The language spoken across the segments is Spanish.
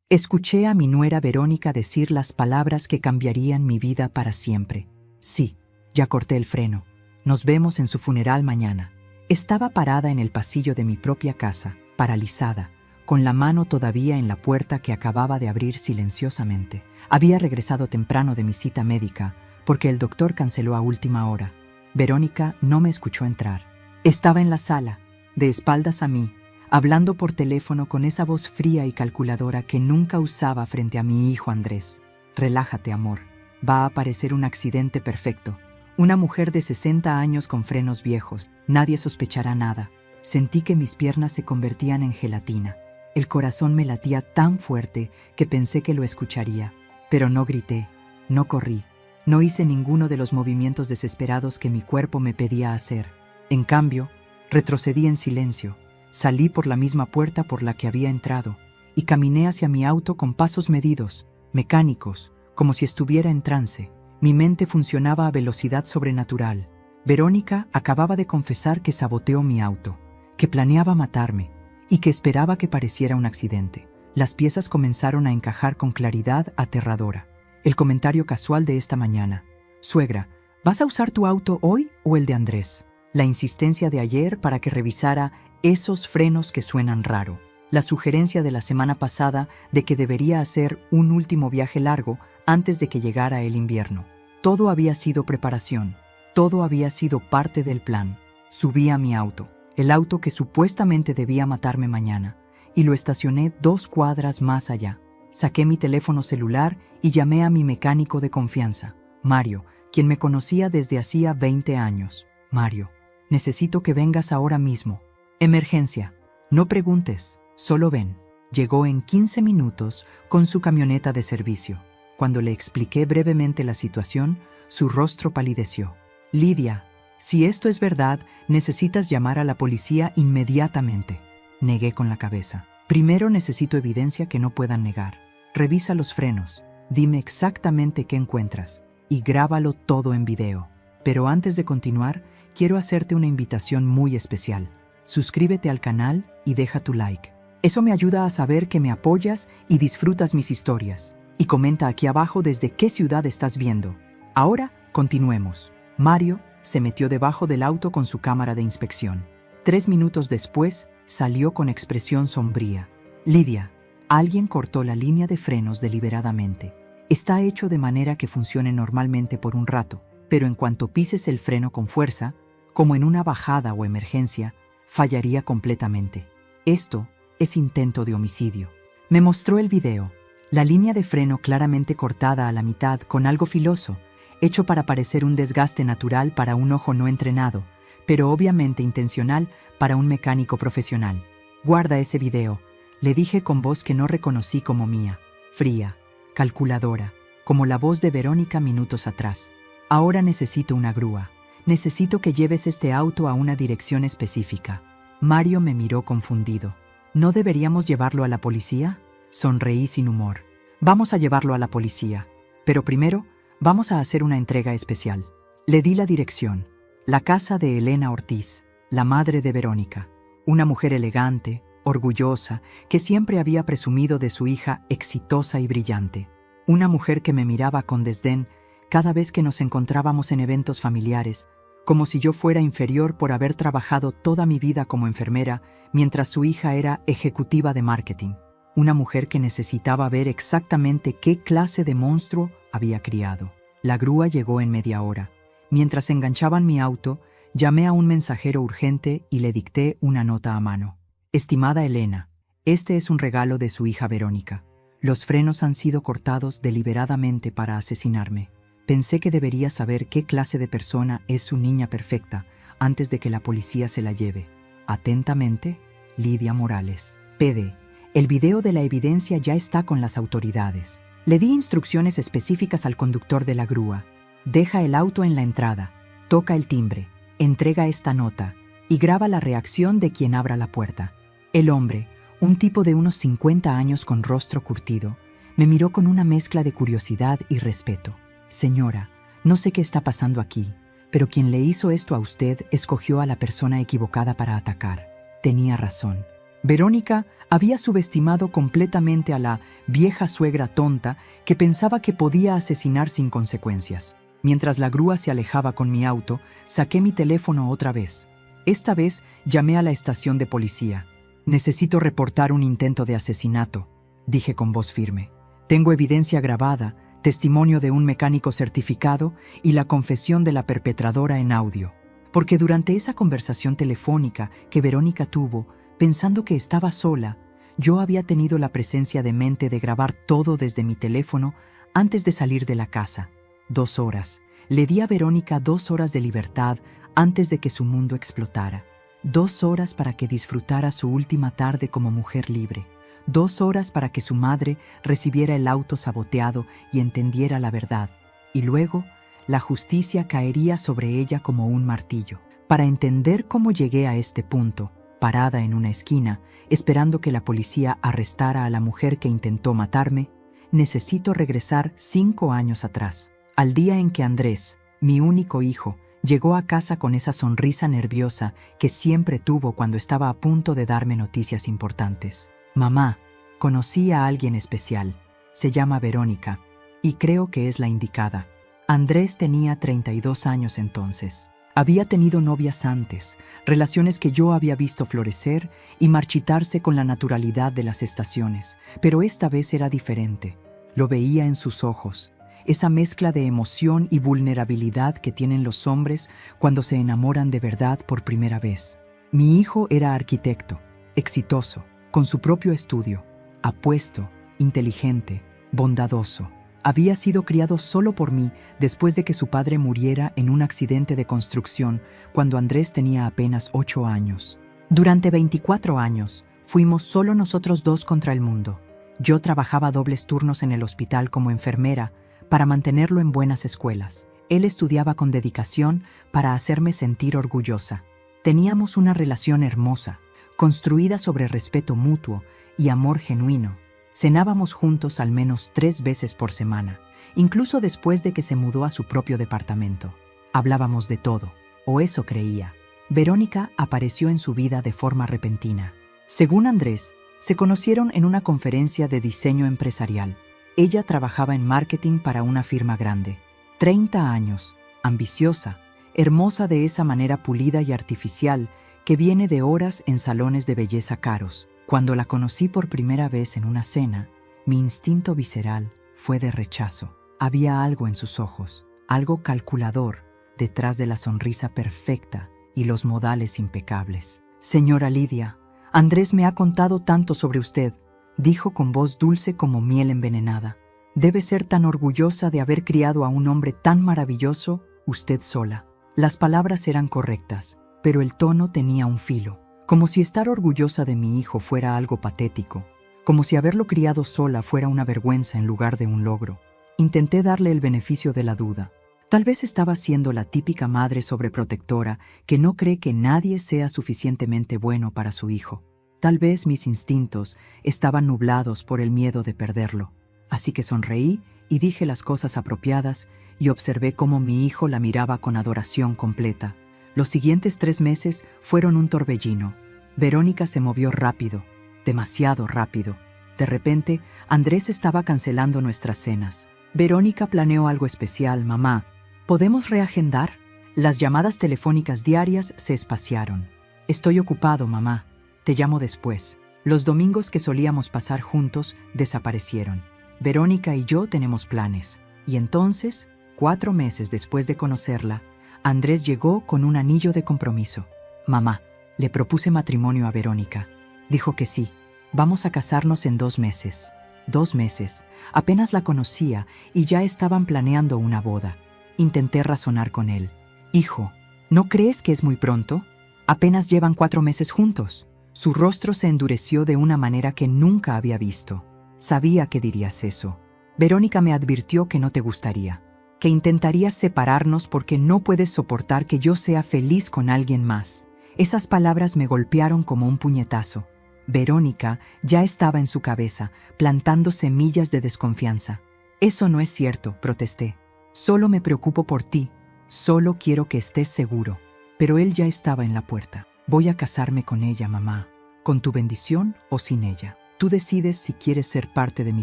Escuché a mi nuera Verónica decir las palabras que cambiarían mi vida para siempre. Sí, ya corté el freno. Nos vemos en su funeral mañana. Estaba parada en el pasillo de mi propia casa, paralizada, con la mano todavía en la puerta que acababa de abrir silenciosamente. Había regresado temprano de mi cita médica, porque el doctor canceló a última hora. Verónica no me escuchó entrar. Estaba en la sala, de espaldas a mí, hablando por teléfono con esa voz fría y calculadora que nunca usaba frente a mi hijo Andrés. Relájate, amor. Va a aparecer un accidente perfecto. Una mujer de 60 años con frenos viejos. Nadie sospechará nada. Sentí que mis piernas se convertían en gelatina. El corazón me latía tan fuerte que pensé que lo escucharía. Pero no grité, no corrí, no hice ninguno de los movimientos desesperados que mi cuerpo me pedía hacer. En cambio, retrocedí en silencio. Salí por la misma puerta por la que había entrado y caminé hacia mi auto con pasos medidos, mecánicos, como si estuviera en trance. Mi mente funcionaba a velocidad sobrenatural. Verónica acababa de confesar que saboteó mi auto, que planeaba matarme y que esperaba que pareciera un accidente. Las piezas comenzaron a encajar con claridad aterradora. El comentario casual de esta mañana: «Suegra, ¿vas a usar tu auto hoy o el de Andrés?». La insistencia de ayer para que revisara esos frenos que suenan raro. La sugerencia de la semana pasada de que debería hacer un último viaje largo antes de que llegara el invierno. Todo había sido preparación. Todo había sido parte del plan. Subí a mi auto, el auto que supuestamente debía matarme mañana, y lo estacioné 2 cuadras más allá. Saqué mi teléfono celular y llamé a mi mecánico de confianza, Mario, quien me conocía desde hacía 20 años. «Mario, necesito que vengas ahora mismo. Emergencia. No preguntes, solo ven». Llegó en 15 minutos con su camioneta de servicio. Cuando le expliqué brevemente la situación, su rostro palideció. «Lidia, si esto es verdad, necesitas llamar a la policía inmediatamente». Negué con la cabeza. «Primero necesito evidencia que no puedan negar. Revisa los frenos, dime exactamente qué encuentras y grábalo todo en video. Pero antes de continuar, quiero hacerte una invitación muy especial. Suscríbete al canal y deja tu like. Eso me ayuda a saber que me apoyas y disfrutas mis historias. Y comenta aquí abajo desde qué ciudad estás viendo. Ahora, continuemos». Mario se metió debajo del auto con su cámara de inspección. 3 minutos después, salió con expresión sombría. «Lidia, alguien cortó la línea de frenos deliberadamente. Está hecho de manera que funcione normalmente por un rato, pero en cuanto pises el freno con fuerza, como en una bajada o emergencia, fallaría completamente. Esto es intento de homicidio». Me mostró el video. La línea de freno claramente cortada a la mitad con algo filoso, hecho para parecer un desgaste natural para un ojo no entrenado, pero obviamente intencional para un mecánico profesional. «Guarda ese video», le dije con voz que no reconocí como mía, fría, calculadora, como la voz de Verónica minutos atrás. «Ahora necesito una grúa. Necesito que lleves este auto a una dirección específica». Mario me miró confundido. «¿No deberíamos llevarlo a la policía?». Sonreí sin humor. «Vamos a llevarlo a la policía, pero primero vamos a hacer una entrega especial». Le di la dirección. La casa de Elena Ortiz, la madre de Verónica. Una mujer elegante, orgullosa, que siempre había presumido de su hija exitosa y brillante. Una mujer que me miraba con desdén cada vez que nos encontrábamos en eventos familiares, como si yo fuera inferior por haber trabajado toda mi vida como enfermera, mientras su hija era ejecutiva de marketing. Una mujer que necesitaba ver exactamente qué clase de monstruo había criado. La grúa llegó en media hora. Mientras enganchaban mi auto, llamé a un mensajero urgente y le dicté una nota a mano. «Estimada Elena, este es un regalo de su hija Verónica. Los frenos han sido cortados deliberadamente para asesinarme. Pensé que debería saber qué clase de persona es su niña perfecta antes de que la policía se la lleve. Atentamente, Lidia Morales». PD. El video de la evidencia ya está con las autoridades. Le di instrucciones específicas al conductor de la grúa. «Deja el auto en la entrada, toca el timbre, entrega esta nota y graba la reacción de quien abra la puerta». El hombre, un tipo de unos 50 años con rostro curtido, me miró con una mezcla de curiosidad y respeto. «Señora, no sé qué está pasando aquí, pero quien le hizo esto a usted escogió a la persona equivocada para atacar. Tenía razón. Verónica había subestimado completamente a la vieja suegra tonta que pensaba que podía asesinar sin consecuencias. Mientras la grúa se alejaba con mi auto, saqué mi teléfono otra vez. Esta vez llamé a la estación de policía. «Necesito reportar un intento de asesinato», dije con voz firme. «Tengo evidencia grabada, testimonio de un mecánico certificado y la confesión de la perpetradora en audio». Porque durante esa conversación telefónica que Verónica tuvo, pensando que estaba sola, yo había tenido la presencia de mente de grabar todo desde mi teléfono antes de salir de la casa. 2 horas. Le di a Verónica 2 horas de libertad antes de que su mundo explotara. 2 horas para que disfrutara su última tarde como mujer libre. 2 horas para que su madre recibiera el auto saboteado y entendiera la verdad. Y luego, la justicia caería sobre ella como un martillo. Para entender cómo llegué a este punto, parada en una esquina, esperando que la policía arrestara a la mujer que intentó matarme, necesito regresar 5 años atrás, al día en que Andrés, mi único hijo, llegó a casa con esa sonrisa nerviosa que siempre tuvo cuando estaba a punto de darme noticias importantes. «Mamá, conocí a alguien especial. Se llama Verónica, y creo que es la indicada». Andrés tenía 32 años entonces. Había tenido novias antes, relaciones que yo había visto florecer y marchitarse con la naturalidad de las estaciones, pero esta vez era diferente. Lo veía en sus ojos, esa mezcla de emoción y vulnerabilidad que tienen los hombres cuando se enamoran de verdad por primera vez. Mi hijo era arquitecto, exitoso, con su propio estudio, apuesto, inteligente, bondadoso. Había sido criado solo por mí después de que su padre muriera en un accidente de construcción cuando Andrés tenía apenas 8 años. Durante 24 años, fuimos solo nosotros dos contra el mundo. Yo trabajaba dobles turnos en el hospital como enfermera para mantenerlo en buenas escuelas. Él estudiaba con dedicación para hacerme sentir orgullosa. Teníamos una relación hermosa, construida sobre respeto mutuo y amor genuino. Cenábamos juntos al menos 3 veces por semana, incluso después de que se mudó a su propio departamento. Hablábamos de todo, o eso creía. Verónica apareció en su vida de forma repentina. Según Andrés, se conocieron en una conferencia de diseño empresarial. Ella trabajaba en marketing para una firma grande. 30 años, ambiciosa, hermosa de esa manera pulida y artificial que viene de horas en salones de belleza caros. Cuando la conocí por primera vez en una cena, mi instinto visceral fue de rechazo. Había algo en sus ojos, algo calculador, detrás de la sonrisa perfecta y los modales impecables. «Señora Lidia, Andrés me ha contado tanto sobre usted», dijo con voz dulce como miel envenenada. «Debe ser tan orgullosa de haber criado a un hombre tan maravilloso, usted sola». Las palabras eran correctas, pero el tono tenía un filo. Como si estar orgullosa de mi hijo fuera algo patético, como si haberlo criado sola fuera una vergüenza en lugar de un logro. Intenté darle el beneficio de la duda. Tal vez estaba siendo la típica madre sobreprotectora que no cree que nadie sea suficientemente bueno para su hijo. Tal vez mis instintos estaban nublados por el miedo de perderlo. Así que sonreí y dije las cosas apropiadas y observé cómo mi hijo la miraba con adoración completa. Los siguientes 3 meses fueron un torbellino. Verónica se movió rápido, demasiado rápido. De repente, Andrés estaba cancelando nuestras cenas. «Verónica planeó algo especial, mamá. ¿Podemos reagendar?» Las llamadas telefónicas diarias se espaciaron. «Estoy ocupado, mamá. Te llamo después». Los domingos que solíamos pasar juntos desaparecieron. Verónica y yo tenemos planes. Y entonces, 4 meses después de conocerla, Andrés llegó con un anillo de compromiso. «Mamá, le propuse matrimonio a Verónica. Dijo que sí. Vamos a casarnos en 2 meses». 2 meses. Apenas la conocía y ya estaban planeando una boda. Intenté razonar con él. «Hijo, ¿no crees que es muy pronto? Apenas llevan 4 meses juntos». Su rostro se endureció de una manera que nunca había visto. «Sabía que dirías eso. Verónica me advirtió que no te gustaría, que intentarías separarnos porque no puedes soportar que yo sea feliz con alguien más». Esas palabras me golpearon como un puñetazo. Verónica ya estaba en su cabeza, plantando semillas de desconfianza. «Eso no es cierto», protesté. «Solo me preocupo por ti. Solo quiero que estés seguro». Pero él ya estaba en la puerta. «Voy a casarme con ella, mamá. con tu bendición o sin ella. Tú decides si quieres ser parte de mi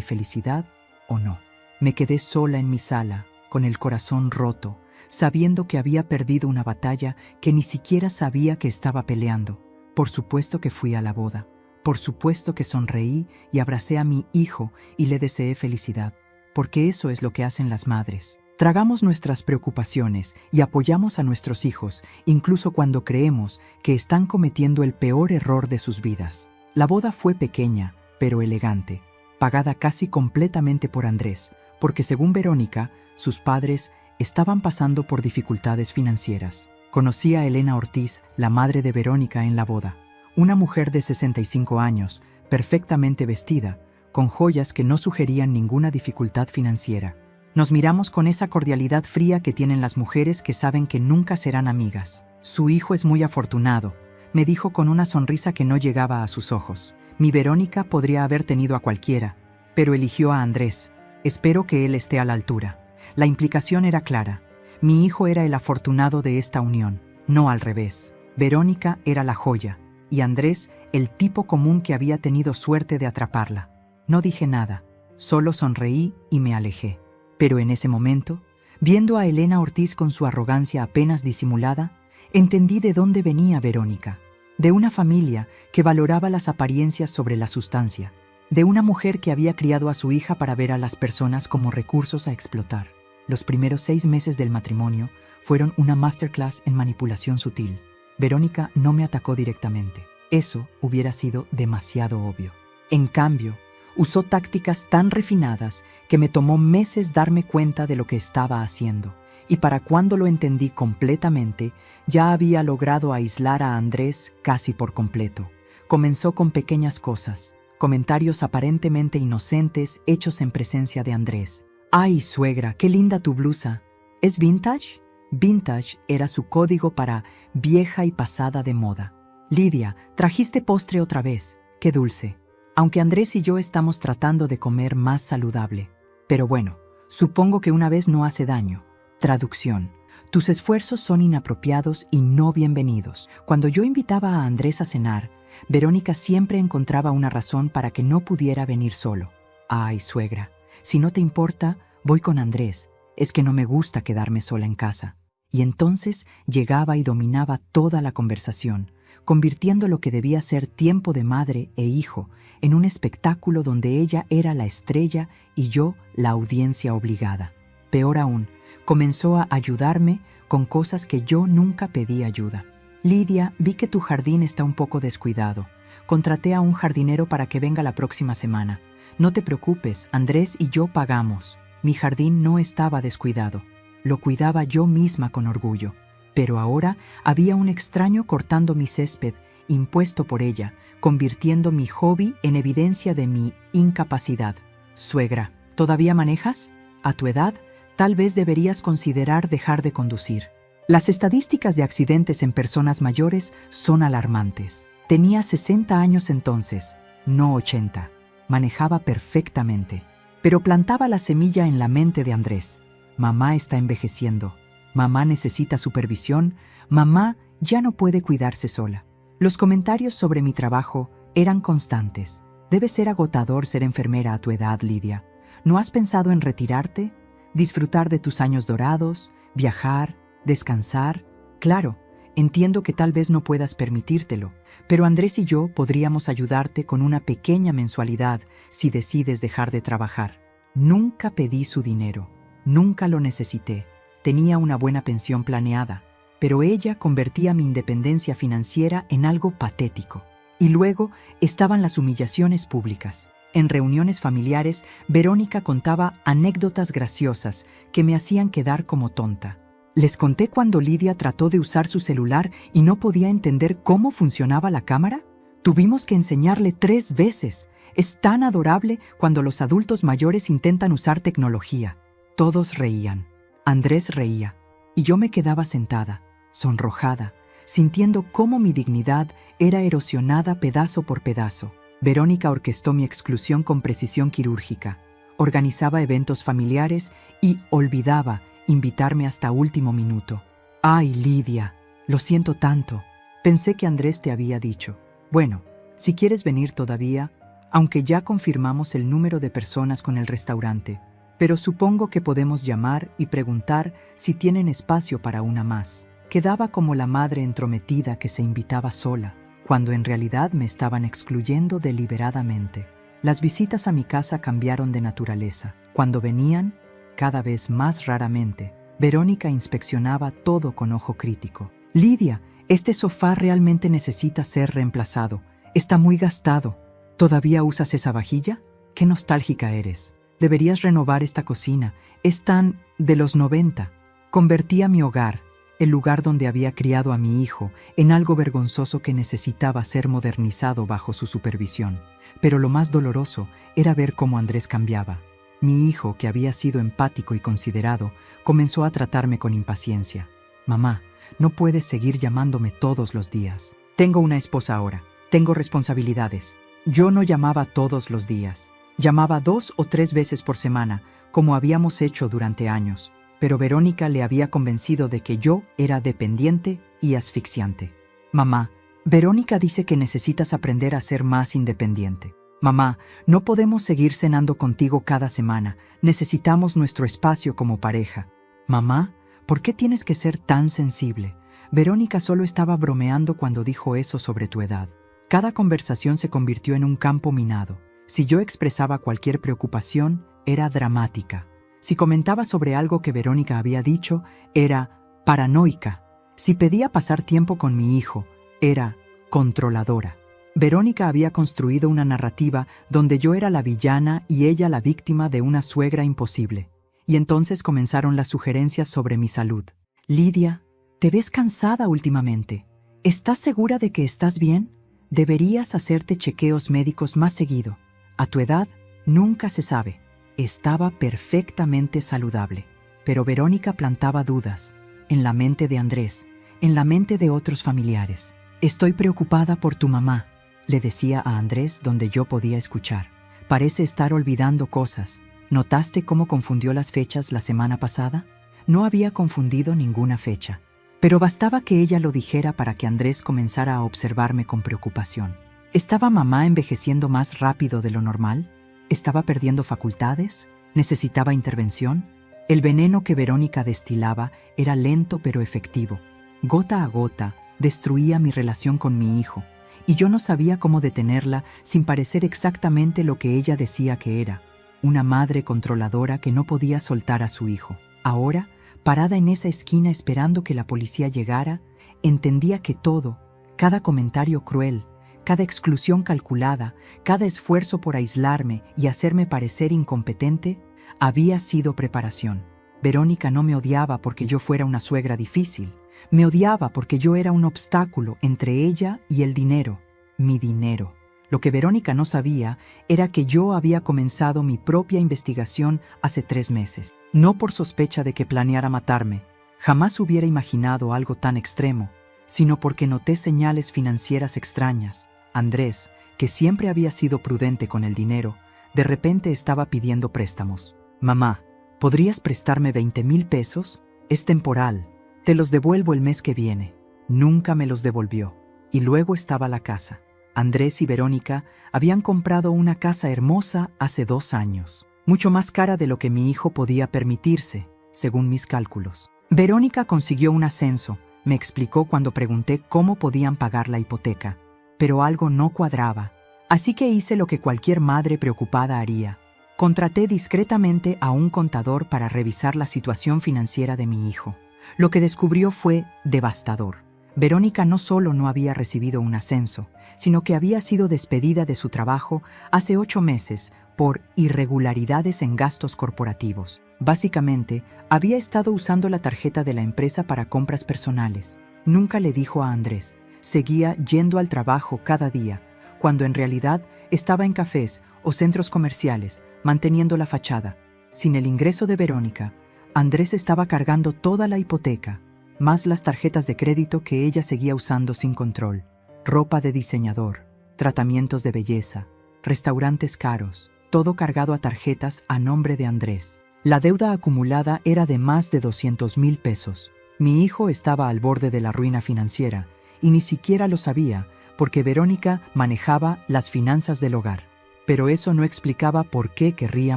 felicidad o no. Me quedé sola en mi sala, con el corazón roto, sabiendo que había perdido una batalla que ni siquiera sabía que estaba peleando. Por supuesto que fui a la boda. Por supuesto que sonreí y abracé a mi hijo y le deseé felicidad, porque eso es lo que hacen las madres. Tragamos nuestras preocupaciones y apoyamos a nuestros hijos, incluso cuando creemos que están cometiendo el peor error de sus vidas. La boda fue pequeña, pero elegante, pagada casi completamente por Andrés, porque según Verónica, sus padres estaban pasando por dificultades financieras. Conocí a Elena Ortiz, la madre de Verónica, en la boda. Una mujer de 65 años, perfectamente vestida, con joyas que no sugerían ninguna dificultad financiera. Nos miramos con esa cordialidad fría que tienen las mujeres que saben que nunca serán amigas. Su hijo es muy afortunado, me dijo con una sonrisa que no llegaba a sus ojos. Mi Verónica podría haber tenido a cualquiera, pero eligió a Andrés. Espero que él esté a la altura. La implicación era clara. Mi hijo era el afortunado de esta unión, no al revés. Verónica era la joya, y Andrés el tipo común que había tenido suerte de atraparla. No dije nada, solo sonreí y me alejé. Pero en ese momento, viendo a Elena Ortiz con su arrogancia apenas disimulada, entendí de dónde venía Verónica. De una familia que valoraba las apariencias sobre la sustancia. De una mujer que había criado a su hija para ver a las personas como recursos a explotar. Los primeros 6 meses del matrimonio fueron una masterclass en manipulación sutil. Verónica no me atacó directamente. Eso hubiera sido demasiado obvio. En cambio, usó tácticas tan refinadas que me tomó meses darme cuenta de lo que estaba haciendo. Y para cuando lo entendí completamente, ya había logrado aislar a Andrés casi por completo. Comenzó con pequeñas cosas, comentarios aparentemente inocentes hechos en presencia de Andrés. «Ay, suegra, qué linda tu blusa. ¿Es vintage?» Vintage era su código para vieja y pasada de moda. «Lidia, trajiste postre otra vez. Qué dulce». Aunque Andrés y yo estamos tratando de comer más saludable. Pero bueno, supongo que una vez no hace daño. Traducción. Tus esfuerzos son inapropiados y no bienvenidos. Cuando yo invitaba a Andrés a cenar, Verónica siempre encontraba una razón para que no pudiera venir solo. Ay, suegra, si no te importa, voy con Andrés. Es que no me gusta quedarme sola en casa. Y entonces llegaba y dominaba toda la conversación, convirtiendo lo que debía ser tiempo de madre e hijo en un espectáculo donde ella era la estrella y yo la audiencia obligada. Peor aún, comenzó a ayudarme con cosas que yo nunca pedí ayuda. «Lidia, vi que tu jardín está un poco descuidado. Contraté a un jardinero para que venga la próxima semana. No te preocupes, Andrés y yo pagamos». Mi jardín no estaba descuidado. Lo cuidaba yo misma con orgullo. Pero ahora había un extraño cortando mi césped, impuesto por ella, convirtiendo mi hobby en evidencia de mi incapacidad. «Suegra, ¿todavía manejas? A tu edad, tal vez deberías considerar dejar de conducir». Las estadísticas de accidentes en personas mayores son alarmantes. Tenía 60 años entonces, no 80. Manejaba perfectamente, pero plantaba la semilla en la mente de Andrés. Mamá está envejeciendo. Mamá necesita supervisión. Mamá ya no puede cuidarse sola. Los comentarios sobre mi trabajo eran constantes. Debe ser agotador ser enfermera a tu edad, Lidia. ¿No has pensado en retirarte? ¿Disfrutar de tus años dorados? ¿Viajar? ¿Descansar? Claro, entiendo que tal vez no puedas permitírtelo, pero Andrés y yo podríamos ayudarte con una pequeña mensualidad si decides dejar de trabajar. Nunca pedí su dinero. Nunca lo necesité. Tenía una buena pensión planeada, pero ella convertía mi independencia financiera en algo patético. Y luego estaban las humillaciones públicas. En reuniones familiares, Verónica contaba anécdotas graciosas que me hacían quedar como tonta. Les conté cuando Lidia trató de usar su celular y no podía entender cómo funcionaba la cámara. Tuvimos que enseñarle 3 veces. Es tan adorable cuando los adultos mayores intentan usar tecnología. Todos reían. Andrés reía. Y yo me quedaba sentada, sonrojada, sintiendo cómo mi dignidad era erosionada pedazo por pedazo. Verónica orquestó mi exclusión con precisión quirúrgica. Organizaba eventos familiares y olvidaba invitarme hasta último minuto. «Ay, Lidia, lo siento tanto. Pensé que Andrés te había dicho». Bueno, Si quieres venir todavía, aunque ya confirmamos el número de personas con el restaurante, pero supongo que podemos llamar y preguntar si tienen espacio para una más. Quedaba como la madre entrometida que se invitaba sola, cuando en realidad me estaban excluyendo deliberadamente. Las visitas a mi casa cambiaron de naturaleza. Cuando venían, cada vez más raramente, Verónica inspeccionaba todo con ojo crítico. «Lidia, este sofá realmente necesita ser reemplazado. Está muy gastado. ¿Todavía usas esa vajilla? ¡Qué nostálgica eres! Deberías renovar esta cocina. Es tan de los 90. Convertía mi hogar, el lugar donde había criado a mi hijo, en algo vergonzoso que necesitaba ser modernizado bajo su supervisión. Pero lo más doloroso era ver cómo Andrés cambiaba. Mi hijo, que había sido empático y considerado, comenzó a tratarme con impaciencia. «Mamá, no puedes seguir llamándome todos los días. Tengo una esposa ahora. Tengo responsabilidades». Yo no llamaba todos los días. Llamaba 2 o 3 veces por semana, como habíamos hecho durante años. Pero Verónica le había convencido de que yo era dependiente y asfixiante. «Mamá, Verónica dice que necesitas aprender a ser más independiente. Mamá, no podemos seguir cenando contigo cada semana. Necesitamos nuestro espacio como pareja». «Mamá, ¿por qué tienes que ser tan sensible? Verónica solo estaba bromeando cuando dijo eso sobre tu edad». Cada conversación se convirtió en un campo minado. Si yo expresaba cualquier preocupación, era dramática. Si comentaba sobre algo que Verónica había dicho, era paranoica. Si pedía pasar tiempo con mi hijo, era controladora. Verónica había construido una narrativa donde yo era la villana y ella la víctima de una suegra imposible. Y entonces comenzaron las sugerencias sobre mi salud. «Lidia, te ves cansada últimamente. ¿Estás segura de que estás bien? Deberías hacerte chequeos médicos más seguido. A tu edad, nunca se sabe». Estaba perfectamente saludable. Pero Verónica plantaba dudas, en la mente de Andrés, en la mente de otros familiares. «Estoy preocupada por tu mamá», le decía a Andrés donde yo podía escuchar. «Parece estar olvidando cosas. ¿Notaste cómo confundió las fechas la semana pasada?» No había confundido ninguna fecha. Pero bastaba que ella lo dijera para que Andrés comenzara a observarme con preocupación. ¿Estaba mamá envejeciendo más rápido de lo normal? ¿Estaba perdiendo facultades? ¿Necesitaba intervención? El veneno que Verónica destilaba era lento pero efectivo. Gota a gota, destruía mi relación con mi hijo, y yo no sabía cómo detenerla sin parecer exactamente lo que ella decía que era, una madre controladora que no podía soltar a su hijo. Ahora, parada en esa esquina esperando que la policía llegara, entendía que todo, cada comentario cruel, cada exclusión calculada, cada esfuerzo por aislarme y hacerme parecer incompetente, había sido preparación. Verónica no me odiaba porque yo fuera una suegra difícil. Me odiaba porque yo era un obstáculo entre ella y el dinero, mi dinero. Lo que Verónica no sabía era que yo había comenzado mi propia investigación hace 3 meses. No por sospecha de que planeara matarme. Jamás hubiera imaginado algo tan extremo, sino porque noté señales financieras extrañas. Andrés, que siempre había sido prudente con el dinero, de repente estaba pidiendo préstamos. «Mamá, ¿podrías prestarme 20,000 pesos? Es temporal. Te los devuelvo el mes que viene». Nunca me los devolvió. Y luego estaba la casa. Andrés y Verónica habían comprado una casa hermosa hace 2 años, mucho más cara de lo que mi hijo podía permitirse, según mis cálculos. Verónica consiguió un ascenso, me explicó cuando pregunté cómo podían pagar la hipoteca, pero algo no cuadraba, así que hice lo que cualquier madre preocupada haría. Contraté discretamente a un contador para revisar la situación financiera de mi hijo. Lo que descubrió fue devastador. Verónica no solo no había recibido un ascenso, sino que había sido despedida de su trabajo hace 8 meses por irregularidades en gastos corporativos. Básicamente, había estado usando la tarjeta de la empresa para compras personales. Nunca le dijo a Andrés. Seguía yendo al trabajo cada día, cuando en realidad estaba en cafés o centros comerciales, manteniendo la fachada. Sin el ingreso de Verónica, Andrés estaba cargando toda la hipoteca, más las tarjetas de crédito que ella seguía usando sin control, ropa de diseñador, tratamientos de belleza, restaurantes caros, todo cargado a tarjetas a nombre de Andrés. La deuda acumulada era de más de 200,000 pesos. Mi hijo estaba al borde de la ruina financiera y ni siquiera lo sabía porque Verónica manejaba las finanzas del hogar. Pero eso no explicaba por qué querría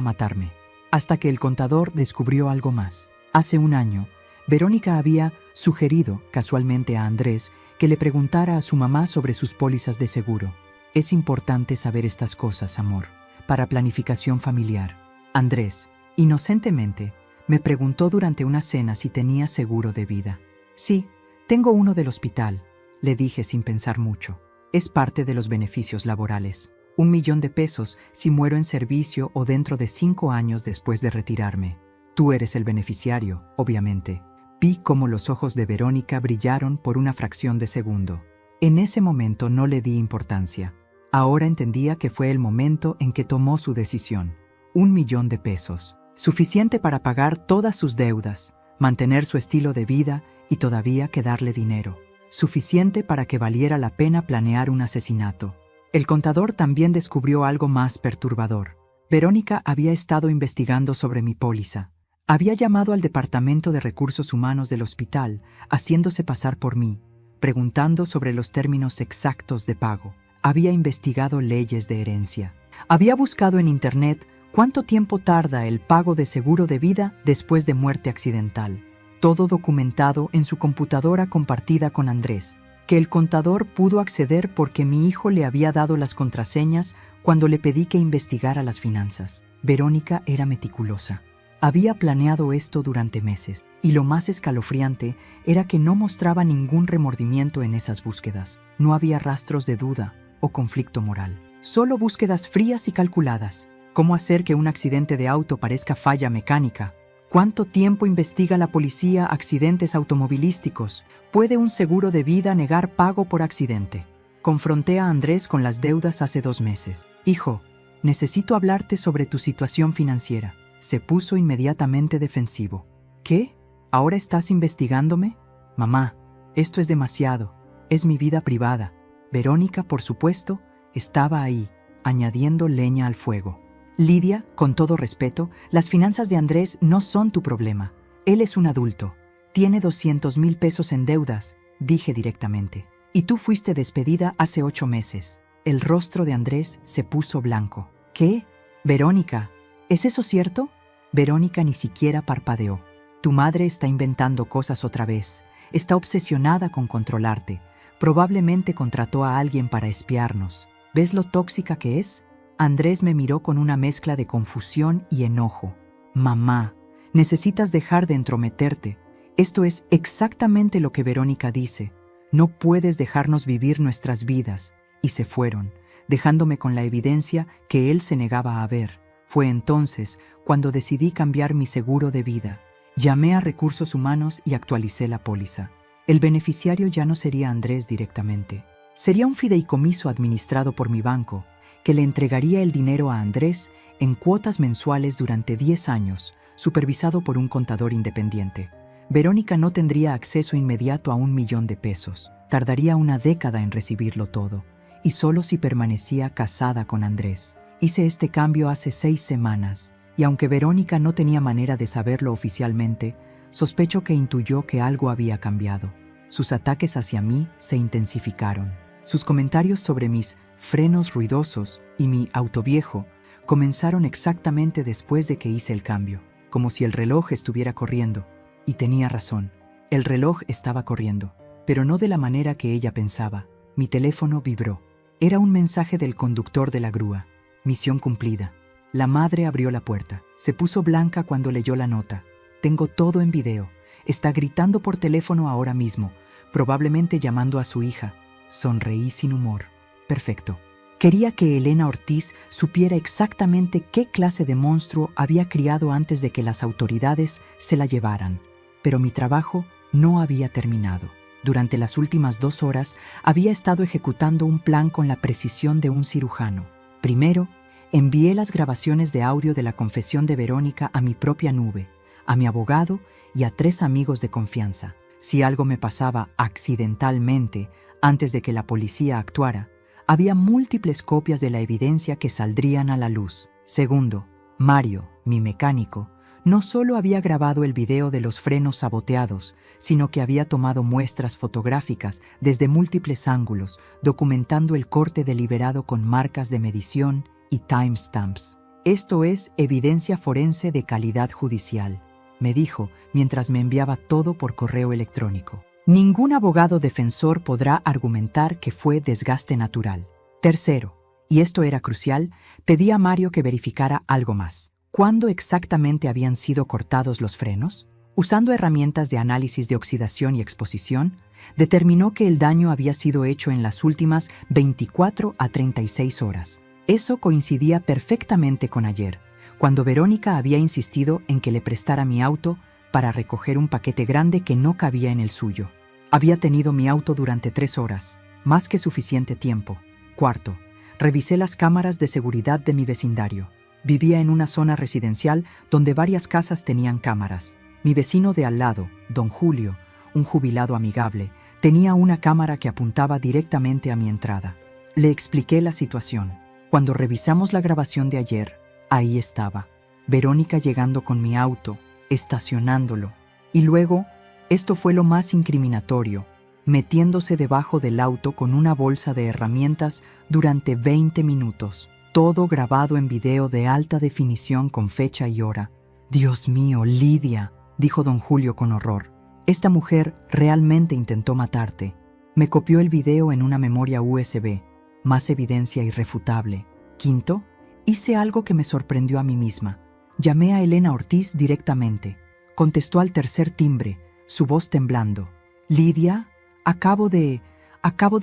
matarme. Hasta que el contador descubrió algo más. Hace un año, Verónica había sugerido casualmente a Andrés que le preguntara a su mamá sobre sus pólizas de seguro. Es importante saber estas cosas, amor, para planificación familiar. Andrés, inocentemente, me preguntó durante una cena si tenía seguro de vida. Sí, tengo uno del hospital, le dije sin pensar mucho. Es parte de los beneficios laborales. 1 millón de pesos si muero en servicio o dentro de 5 años después de retirarme. Tú eres el beneficiario, obviamente. Vi cómo los ojos de Verónica brillaron por una fracción de segundo. En ese momento no le di importancia. Ahora entendía que fue el momento en que tomó su decisión. 1 millón de pesos. Suficiente para pagar todas sus deudas, mantener su estilo de vida y todavía quedarle dinero. Suficiente para que valiera la pena planear un asesinato. El contador también descubrió algo más perturbador. Verónica había estado investigando sobre mi póliza. Había llamado al Departamento de Recursos Humanos del hospital, haciéndose pasar por mí, preguntando sobre los términos exactos de pago. Había investigado leyes de herencia. Había buscado en Internet cuánto tiempo tarda el pago de seguro de vida después de muerte accidental. Todo documentado en su computadora compartida con Andrés, que el contador pudo acceder porque mi hijo le había dado las contraseñas cuando le pedí que investigara las finanzas. Verónica era meticulosa. Había planeado esto durante meses, y lo más escalofriante era que no mostraba ningún remordimiento en esas búsquedas. No había rastros de duda o conflicto moral. Solo búsquedas frías y calculadas. ¿Cómo hacer que un accidente de auto parezca falla mecánica? ¿Cuánto tiempo investiga la policía accidentes automovilísticos? ¿Puede un seguro de vida negar pago por accidente? Confronté a Andrés con las deudas hace 2 meses. Hijo, necesito hablarte sobre tu situación financiera. Se puso inmediatamente defensivo. ¿Qué? ¿Ahora estás investigándome? Mamá, esto es demasiado. Es mi vida privada. Verónica, por supuesto, estaba ahí, añadiendo leña al fuego. Lidia, con todo respeto, las finanzas de Andrés no son tu problema. Él es un adulto. Tiene 200,000 pesos en deudas, dije directamente. Y tú fuiste despedida hace 8 meses. El rostro de Andrés se puso blanco. ¿Qué? Verónica, ¿es eso cierto? Verónica ni siquiera parpadeó. Tu madre está inventando cosas otra vez. Está obsesionada con controlarte. Probablemente contrató a alguien para espiarnos. ¿Ves lo tóxica que es? Andrés me miró con una mezcla de confusión y enojo. Mamá, necesitas dejar de entrometerte. Esto es exactamente lo que Verónica dice. No puedes dejarnos vivir nuestras vidas. Y se fueron, dejándome con la evidencia que él se negaba a ver. Fue entonces cuando decidí cambiar mi seguro de vida. Llamé a Recursos Humanos y actualicé la póliza. El beneficiario ya no sería Andrés directamente. Sería un fideicomiso administrado por mi banco, que le entregaría el dinero a Andrés en cuotas mensuales durante 10 años, supervisado por un contador independiente. Verónica no tendría acceso inmediato a 1 millón de pesos. Tardaría una década en recibirlo todo, y solo si permanecía casada con Andrés. Hice este cambio hace 6 semanas, y aunque Verónica no tenía manera de saberlo oficialmente, sospecho que intuyó que algo había cambiado. Sus ataques hacia mí se intensificaron. Sus comentarios sobre mis frenos ruidosos y mi auto viejo comenzaron exactamente después de que hice el cambio, como si el reloj estuviera corriendo. Y tenía razón, el reloj estaba corriendo, pero no de la manera que ella pensaba. Mi teléfono vibró. Era un mensaje del conductor de la grúa. Misión cumplida. La madre abrió la puerta. Se puso blanca cuando leyó la nota. Tengo todo en video. Está gritando por teléfono ahora mismo, probablemente llamando a su hija. Sonreí sin humor. Perfecto. Quería que Elena Ortiz supiera exactamente qué clase de monstruo había criado antes de que las autoridades se la llevaran. Pero mi trabajo no había terminado. Durante las últimas 2 horas había estado ejecutando un plan con la precisión de un cirujano. Primero, envié las grabaciones de audio de la confesión de Verónica a mi propia nube, a mi abogado y a 3 amigos de confianza. Si algo me pasaba accidentalmente antes de que la policía actuara, había múltiples copias de la evidencia que saldrían a la luz. Segundo, Mario, mi mecánico, No solo había grabado el video de los frenos saboteados, sino que había tomado muestras fotográficas desde múltiples ángulos, documentando el corte deliberado con marcas de medición y timestamps. Esto es evidencia forense de calidad judicial, me dijo mientras me enviaba todo por correo electrónico. Ningún abogado defensor podrá argumentar que fue desgaste natural. Tercero, y esto era crucial, pedí a Mario que verificara algo más. ¿Cuándo exactamente habían sido cortados los frenos? Usando herramientas de análisis de oxidación y exposición, determinó que el daño había sido hecho en las últimas 24 a 36 horas. Eso coincidía perfectamente con ayer, cuando Verónica había insistido en que le prestara mi auto para recoger un paquete grande que no cabía en el suyo. Había tenido mi auto durante 3 horas, más que suficiente tiempo. Cuarto, revisé las cámaras de seguridad de mi vecindario. Vivía en una zona residencial donde varias casas tenían cámaras. Mi vecino de al lado, don Julio, un jubilado amigable, tenía una cámara que apuntaba directamente a mi entrada. Le expliqué la situación. Cuando revisamos la grabación de ayer, ahí estaba, Verónica llegando con mi auto, estacionándolo. Y luego, esto fue lo más incriminatorio, metiéndose debajo del auto con una bolsa de herramientas durante 20 minutos. Todo grabado en video de alta definición con fecha y hora. «Dios mío, Lidia», dijo don Julio con horror. «Esta mujer realmente intentó matarte. Me copió el video en una memoria USB. Más evidencia irrefutable». Quinto, hice algo que me sorprendió a mí misma. Llamé a Elena Ortiz directamente. Contestó al tercer timbre, su voz temblando. «Lidia, acabo de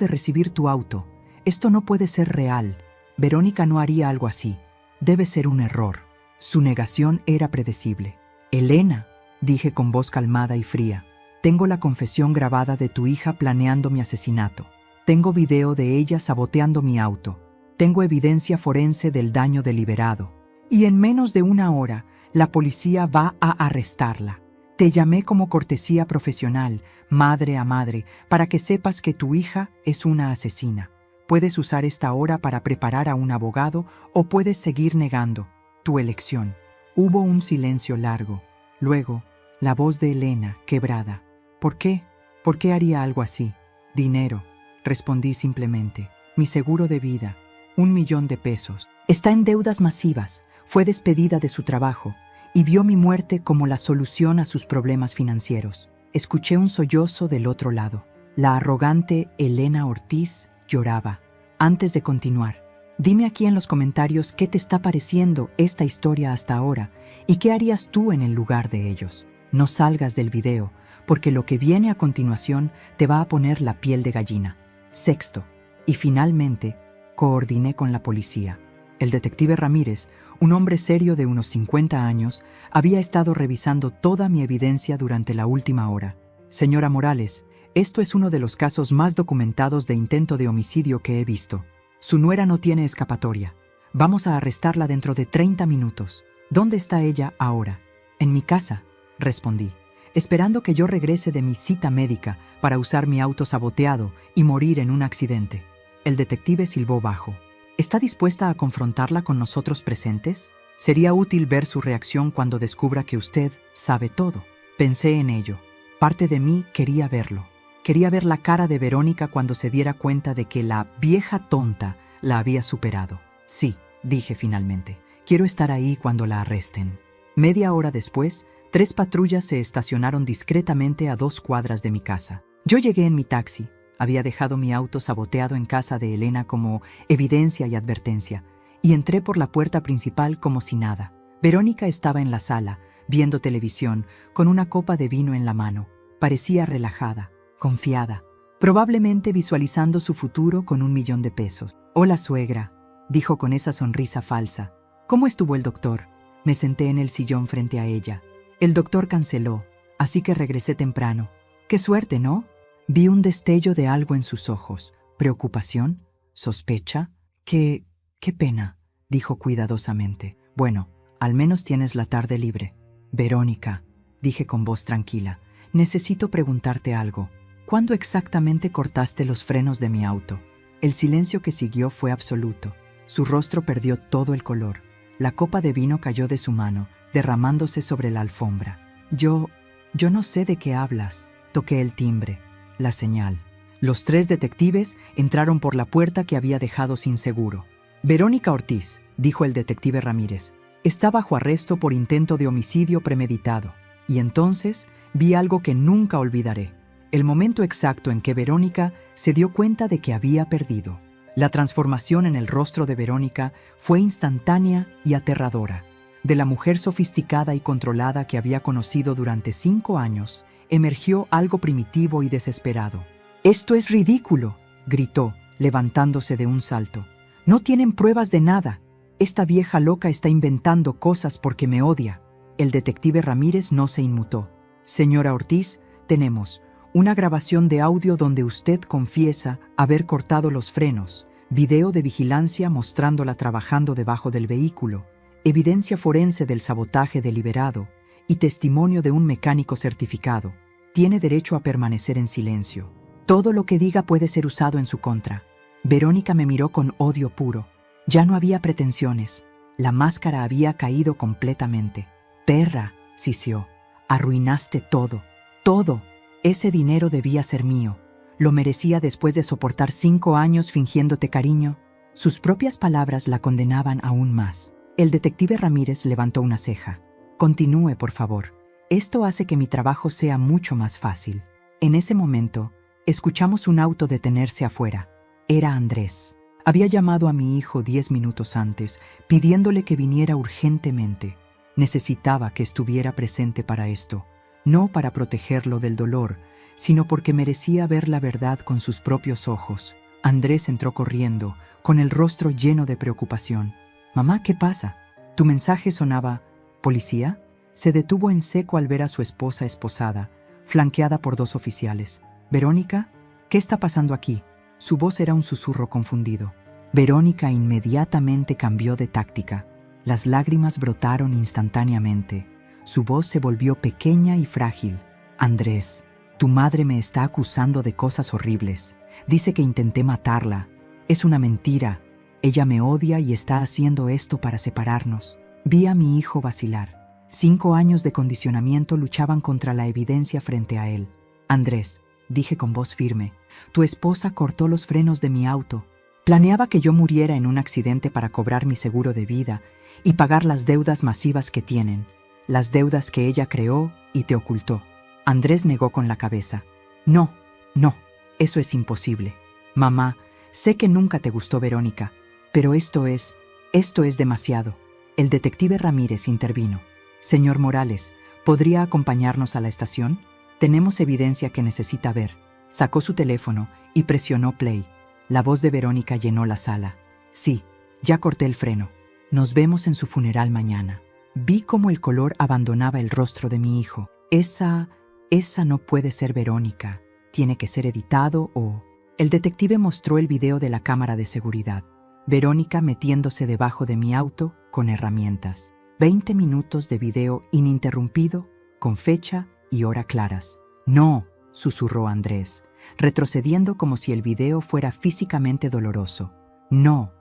recibir tu auto. Esto no puede ser real. Verónica no haría algo así. Debe ser un error». Su negación era predecible. «Elena», dije con voz calmada y fría, «tengo la confesión grabada de tu hija planeando mi asesinato. Tengo video de ella saboteando mi auto. Tengo evidencia forense del daño deliberado. Y en menos de 1 hora, la policía va a arrestarla. Te llamé como cortesía profesional, madre a madre, para que sepas que tu hija es una asesina. Puedes usar esta hora para preparar a un abogado o puedes seguir negando. Tu elección». Hubo un silencio largo. Luego, la voz de Elena, quebrada. «¿Por qué? ¿Por qué haría algo así?» «Dinero», respondí simplemente. «Mi seguro de vida, 1 millón de pesos. Está en deudas masivas, fue despedida de su trabajo y vio mi muerte como la solución a sus problemas financieros». Escuché un sollozo del otro lado. La arrogante Elena Ortiz lloraba. Antes de continuar, dime aquí en los comentarios qué te está pareciendo esta historia hasta ahora y qué harías tú en el lugar de ellos. No salgas del video, porque lo que viene a continuación te va a poner la piel de gallina. Sexto, y finalmente, coordiné con la policía. El detective Ramírez, un hombre serio de unos 50 años, había estado revisando toda mi evidencia durante la última hora. «Señora Morales, esto es uno de los casos más documentados de intento de homicidio que he visto. Su nuera no tiene escapatoria. Vamos a arrestarla dentro de 30 minutos. ¿Dónde está ella ahora?» «En mi casa», respondí, esperando que yo regrese de mi cita médica para usar mi auto saboteado y morir en un accidente. El detective silbó bajo. ¿Está dispuesta a confrontarla con nosotros presentes? Sería útil ver su reacción cuando descubra que usted sabe todo. Pensé en ello. Parte de mí quería verlo. Quería ver la cara de Verónica cuando se diera cuenta de que la vieja tonta la había superado. «Sí», dije finalmente, «quiero estar ahí cuando la arresten». Media hora después, 3 patrullas se estacionaron discretamente a 2 cuadras de mi casa. Yo llegué en mi taxi. Había dejado mi auto saboteado en casa de Elena como evidencia y advertencia, y entré por la puerta principal como si nada. Verónica estaba en la sala, viendo televisión, con una copa de vino en la mano. Parecía relajada, confiada, probablemente visualizando su futuro con 1 millón de pesos. «Hola, suegra», dijo con esa sonrisa falsa. «¿Cómo estuvo el doctor?» Me senté en el sillón frente a ella. «El doctor canceló, así que regresé temprano». «Qué suerte, ¿no?» Vi un destello de algo en sus ojos. ¿Preocupación? ¿Sospecha? «Qué pena», dijo cuidadosamente. «Bueno, al menos tienes la tarde libre». «Verónica», dije con voz tranquila, «necesito preguntarte algo. ¿Cuándo exactamente cortaste los frenos de mi auto?» El silencio que siguió fue absoluto. Su rostro perdió todo el color. La copa de vino cayó de su mano, derramándose sobre la alfombra. Yo no sé de qué hablas. Toqué el timbre, la señal. Los 3 detectives entraron por la puerta que había dejado sin seguro. Verónica Ortiz, dijo el detective Ramírez, está bajo arresto por intento de homicidio premeditado. Y entonces vi algo que nunca olvidaré. El momento exacto en que Verónica se dio cuenta de que había perdido. La transformación en el rostro de Verónica fue instantánea y aterradora. De la mujer sofisticada y controlada que había conocido durante 5 años, emergió algo primitivo y desesperado. «¡Esto es ridículo!», gritó, levantándose de un salto. «No tienen pruebas de nada. Esta vieja loca está inventando cosas porque me odia». El detective Ramírez no se inmutó. «Señora Ortiz, tenemos una grabación de audio donde usted confiesa haber cortado los frenos, video de vigilancia mostrándola trabajando debajo del vehículo, evidencia forense del sabotaje deliberado y testimonio de un mecánico certificado. Tiene derecho a permanecer en silencio. Todo lo que diga puede ser usado en su contra». Verónica me miró con odio puro. Ya no había pretensiones. La máscara había caído completamente. «Perra», sisió, «arruinaste todo, todo. Ese dinero debía ser mío. Lo merecía después de soportar 5 años fingiéndote cariño». Sus propias palabras la condenaban aún más. El detective Ramírez levantó una ceja. «Continúe, por favor. Esto hace que mi trabajo sea mucho más fácil». En ese momento, escuchamos un auto detenerse afuera. Era Andrés. Había llamado a mi hijo 10 minutos antes, pidiéndole que viniera urgentemente. Necesitaba que estuviera presente para esto, no para protegerlo del dolor, sino porque merecía ver la verdad con sus propios ojos. Andrés entró corriendo, con el rostro lleno de preocupación. «Mamá, ¿qué pasa?» Tu mensaje sonaba «¿Policía?». Se detuvo en seco al ver a su esposa esposada, flanqueada por 2 oficiales. «Verónica, ¿qué está pasando aquí?». Su voz era un susurro confundido. Verónica inmediatamente cambió de táctica. Las lágrimas brotaron instantáneamente. Su voz se volvió pequeña y frágil. «Andrés, tu madre me está acusando de cosas horribles. Dice que intenté matarla. Es una mentira. Ella me odia y está haciendo esto para separarnos». Vi a mi hijo vacilar. 5 años de condicionamiento luchaban contra la evidencia frente a él. «Andrés», dije con voz firme, «tu esposa cortó los frenos de mi auto. Planeaba que yo muriera en un accidente para cobrar mi seguro de vida y pagar las deudas masivas que tienen, las deudas que ella creó y te ocultó». Andrés negó con la cabeza. «No, eso es imposible. Mamá, sé que nunca te gustó Verónica, pero esto es demasiado». El detective Ramírez intervino. «Señor Morales, ¿podría acompañarnos a la estación? Tenemos evidencia que necesita ver». Sacó su teléfono y presionó play. La voz de Verónica llenó la sala. «Sí, ya corté el freno. Nos vemos en su funeral mañana». Vi cómo el color abandonaba el rostro de mi hijo. Esa no puede ser Verónica. Tiene que ser editado o... El detective mostró el video de la cámara de seguridad. Verónica metiéndose debajo de mi auto con herramientas. 20 minutos de video ininterrumpido, con fecha y hora claras. «No», susurró Andrés, retrocediendo como si el video fuera físicamente doloroso. «No».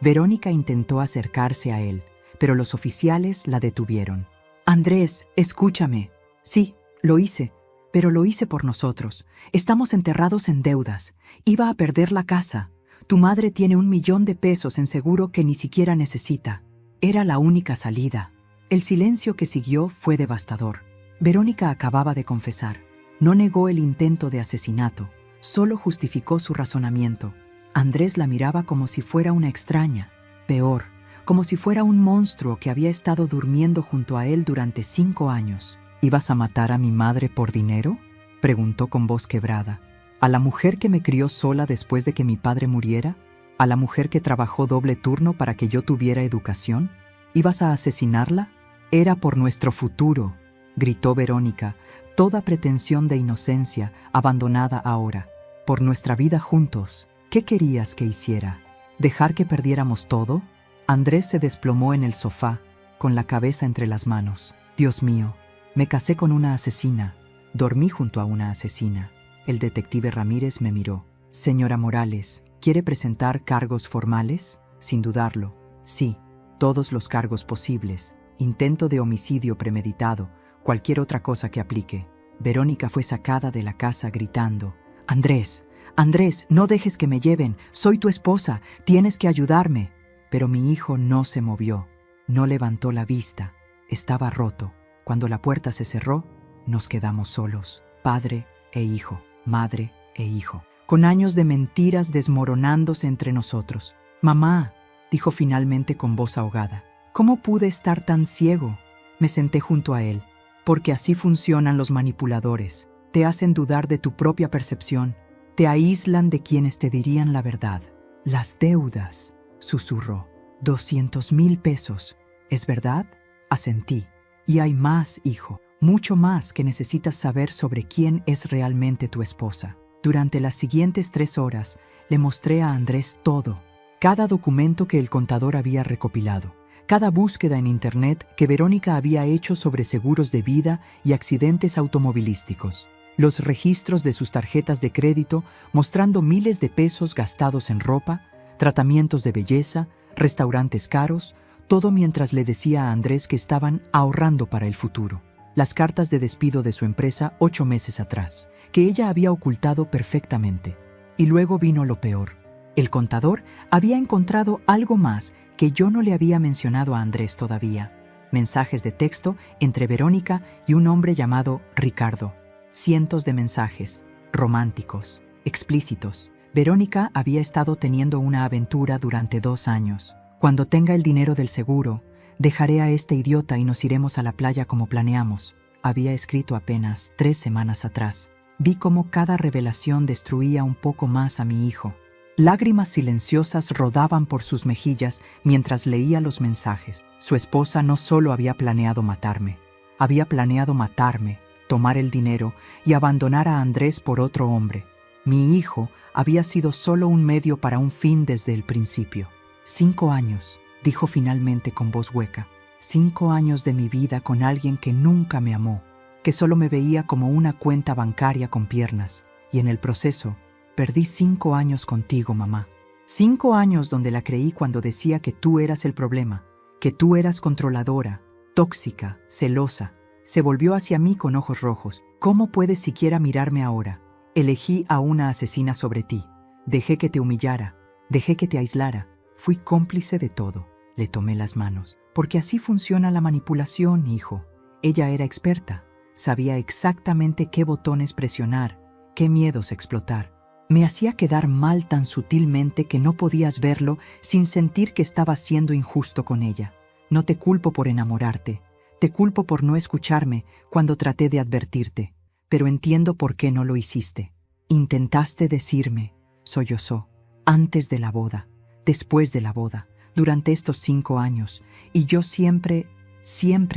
Verónica intentó acercarse a él, pero los oficiales la detuvieron. «Andrés, escúchame. Sí, lo hice, pero lo hice por nosotros. Estamos enterrados en deudas. Iba a perder la casa. Tu madre tiene $1 millón en seguro que ni siquiera necesita. Era la única salida». El silencio que siguió fue devastador. Verónica acababa de confesar. No negó el intento de asesinato, solo justificó su razonamiento. Andrés la miraba como si fuera una extraña, peor, como si fuera un monstruo que había estado durmiendo junto a él durante 5 años. «¿Ibas a matar a mi madre por dinero?», preguntó con voz quebrada. «¿A la mujer que me crió sola después de que mi padre muriera? ¿A la mujer que trabajó doble turno para que yo tuviera educación? ¿Ibas a asesinarla? Era por nuestro futuro», gritó Verónica, toda pretensión de inocencia abandonada ahora. «Por nuestra vida juntos. ¿Qué querías que hiciera? ¿Dejar que perdiéramos todo?». Andrés se desplomó en el sofá, con la cabeza entre las manos. «Dios mío, me casé con una asesina. Dormí junto a una asesina». El detective Ramírez me miró. «Señora Morales, ¿quiere presentar cargos formales?». «Sin dudarlo. Sí». todos los cargos posibles, intento de homicidio premeditado, cualquier otra cosa que aplique. Verónica fue sacada de la casa gritando: «Andrés, Andrés, no dejes que me lleven, soy tu esposa, tienes que ayudarme». Pero mi hijo no se movió, no levantó la vista, estaba roto. Cuando la puerta se cerró, nos quedamos solos, padre e hijo, madre e hijo, con años de mentiras desmoronándose entre nosotros. «Mamá», dijo finalmente con voz ahogada, «¿cómo pude estar tan ciego?». Me senté junto a él, porque así funcionan los manipuladores. Te hacen dudar de tu propia percepción, te aíslan de quienes te dirían la verdad. «Las deudas», susurró. 200,000 pesos. ¿Es verdad? Asentí. «Y hay más, hijo, mucho más que necesitas saber sobre quién es realmente tu esposa». Durante las siguientes 3 horas le mostré a Andrés todo, cada documento que el contador había recopilado, cada búsqueda en Internet que Verónica había hecho sobre seguros de vida y accidentes automovilísticos, los registros de sus tarjetas de crédito mostrando miles de pesos gastados en ropa, tratamientos de belleza, restaurantes caros, todo mientras le decía a Andrés que estaban ahorrando para el futuro. Las cartas de despido de su empresa 8 meses atrás, que ella había ocultado perfectamente. Y luego vino lo peor. El contador había encontrado algo más que yo no le había mencionado a Andrés todavía. Mensajes de texto entre Verónica y un hombre llamado Ricardo. Cientos de mensajes, románticos, explícitos. Verónica había estado teniendo una aventura durante 2 años. «Cuando tenga el dinero del seguro, dejaré a este idiota y nos iremos a la playa como planeamos», había escrito apenas 3 semanas atrás. Vi cómo cada revelación destruía un poco más a mi hijo. Lágrimas silenciosas rodaban por sus mejillas mientras leía los mensajes. Su esposa no solo había planeado matarme, tomar el dinero y abandonar a Andrés por otro hombre. Mi hijo había sido solo un medio para un fin desde el principio. 5 años, dijo finalmente con voz hueca. 5 años de mi vida con alguien que nunca me amó, que solo me veía como una cuenta bancaria con piernas. Y en el proceso, perdí 5 años contigo, mamá. 5 años donde la creí cuando decía que tú eras el problema, que tú eras controladora, tóxica, celosa. Se volvió hacia mí con ojos rojos. «¿Cómo puedes siquiera mirarme ahora? Elegí a una asesina sobre ti. Dejé que te humillara, dejé que te aislara. Fui cómplice de todo». Le tomé las manos. «Porque así funciona la manipulación, hijo». Ella era experta. Sabía exactamente qué botones presionar, qué miedos explotar. Me hacía quedar mal tan sutilmente que no podías verlo sin sentir que estaba siendo injusto con ella. «No te culpo por enamorarte. Te culpo por no escucharme cuando traté de advertirte. Pero entiendo por qué no lo hiciste. Intentaste decirme», sollozó, «antes de la boda, después de la boda, durante estos 5 años, y yo siempre